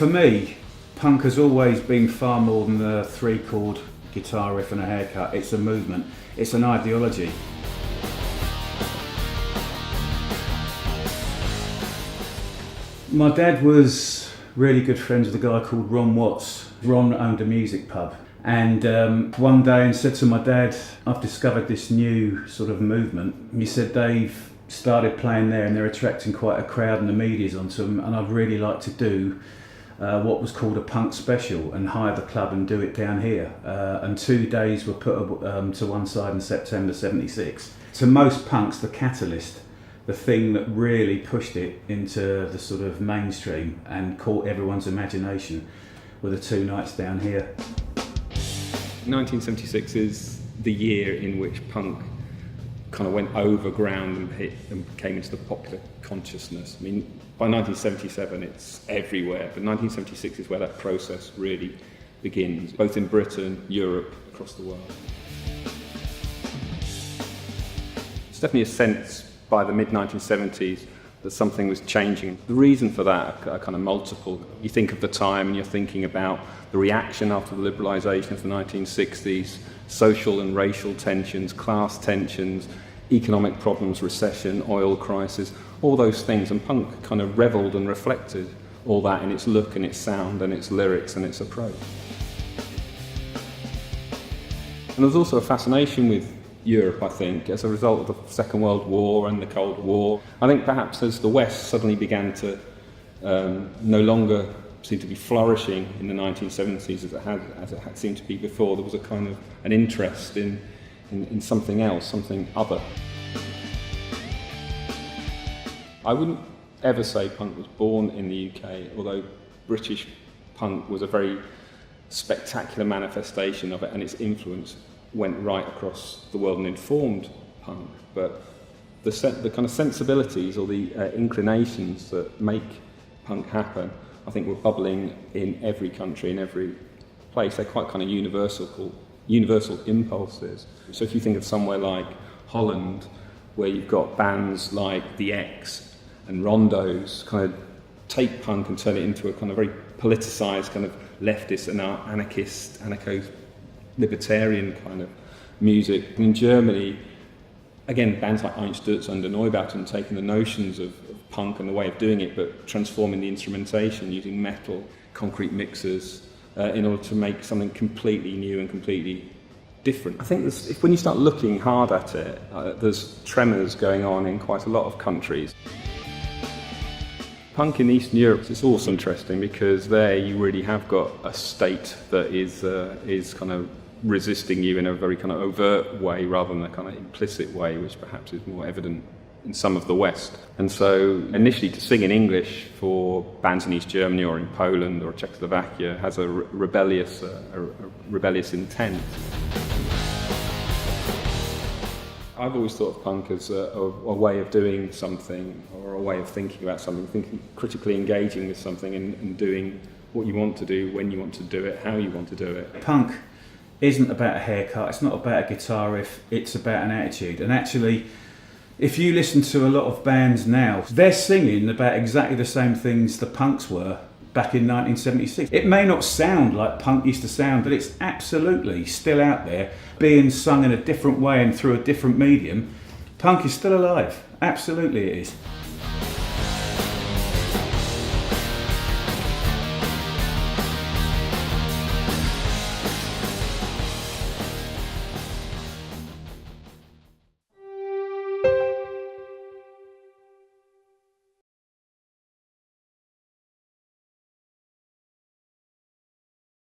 For me, punk has always been far more than a three-chord guitar riff and a haircut. It's a movement, it's an ideology. My dad was really good friends with a guy called Ron Watts. Ron owned a music pub, and one day I said to my dad, I've discovered this new sort of movement. He said they've started playing there and they're attracting quite a crowd and the media's onto them, and I'd really like to do what was called a punk special and hire the club and do it down here. And 2 days were put to one side in September '76. To most punks, the catalyst, the thing that really pushed it into the sort of mainstream and caught everyone's imagination, were the 2 nights down here. 1976 is the year in which punk kind of went overground and hit and came into the popular consciousness. I mean, by 1977 it's everywhere, but 1976 is where that process really begins, both in Britain, Europe, across the world. It's definitely a sense by the mid-1970s that something was changing. The reason for that are kind of multiple. You think of the time and you're thinking about the reaction after the liberalisation of the 1960s, social and racial tensions, class tensions, economic problems, recession, oil crisis, all those things, and punk kind of revelled and reflected all that in its look and its sound and its lyrics and its approach. And there was also a fascination with Europe, I think, as a result of the Second World War and the Cold War. I think perhaps as the West suddenly began to no longer seem to be flourishing in the 1970s as it had seemed to be before, there was a kind of an interest in something else, something other. I wouldn't ever say punk was born in the UK, although British punk was a very spectacular manifestation of it, and its influence went right across the world and informed punk. But the kind of sensibilities or the inclinations that make punk happen, I think, were bubbling in every country, in every place. They're quite kind of universal impulses. So if you think of somewhere like Holland, where you've got bands like The X and Rondos kind of take punk and turn it into a kind of very politicised kind of leftist and anarchist, anarcho-libertarian kind of music. And in Germany, again, bands like Erbstücke and Neubauten taking the notions of punk and the way of doing it, but transforming the instrumentation using metal, concrete mixers, in order to make something completely new and completely different. I think when you start looking hard at it, there's tremors going on in quite a lot of countries. Punk in Eastern Europe is also interesting because there you really have got a state that is kind of resisting you in a very kind of overt way rather than a kind of implicit way, which perhaps is more evident in some of the West. And so initially to sing in English for bands in East Germany or in Poland or Czechoslovakia has a rebellious intent. I've always thought of punk as a way of doing something, or a way of thinking about something, critically engaging with something and doing what you want to do, when you want to do it, how you want to do it. Punk isn't about a haircut, it's not about a guitar riff, it's about an attitude. And actually, if you listen to a lot of bands now, they're singing about exactly the same things the punks were back in 1976. It may not sound like punk used to sound, but it's absolutely still out there, being sung in a different way and through a different medium. Punk is still alive. Absolutely it is.